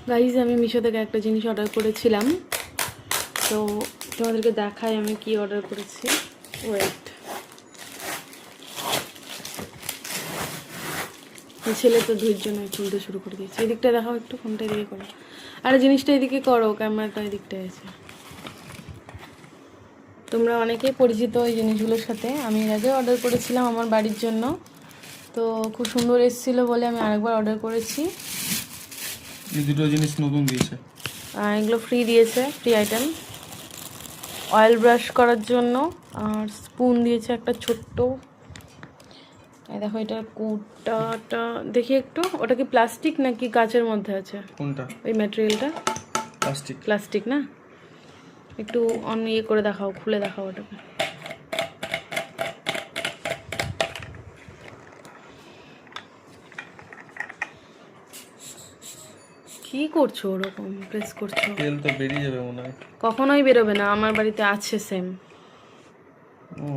Guys আমি মিশো থেকে একটা জিনিস অর্ডার করেছিলাম, তো তোমাদেরকে দেখাই আমি কি অর্ডার করেছি। ওয়েট, ছেলে তো ধৈর্য নয়, খুলতে শুরু করে দিয়েছে। এদিকটা দেখাও একটু, ফোনটা এদিকে করো, আরে জিনিসটা এদিকে করো, ক্যামেরাটা এদিকটায় আছে। তোমরা অনেকেই পরিচিত ওই জিনিসগুলোর সাথে। আমি এর আগে অর্ডার করেছিলাম আমার বাড়ির জন্য, তো খুব সুন্দর এসেছিলো বলে আমি আরেকবার অর্ডার করেছি। এই দুটো জিনিস নতুন দিয়েছে, এগুলো ফ্রি দিয়েছে, ফ্রি আইটেম। অয়েল ব্রাশ করার জন্য, আর স্পুন দিয়েছে একটা ছোট্ট। দেখো এটা কোটাটা দেখি একটু, ওটা কি প্লাস্টিক নাকি কাচের মধ্যে আছে? কোনটা? ওই ম্যাটেরিয়ালটা প্লাস্টিক। প্লাস্টিক না? একটু অন ইয়ে করে দেখাও, খুলে দেখাও ওটাকে। কি করছো ওরকম প্রেস করছো? তেল তো বেরিয়ে যাবে মনে হয়। কখনোই বেরোবে না, আমার বাড়িতে আছে সেম। ও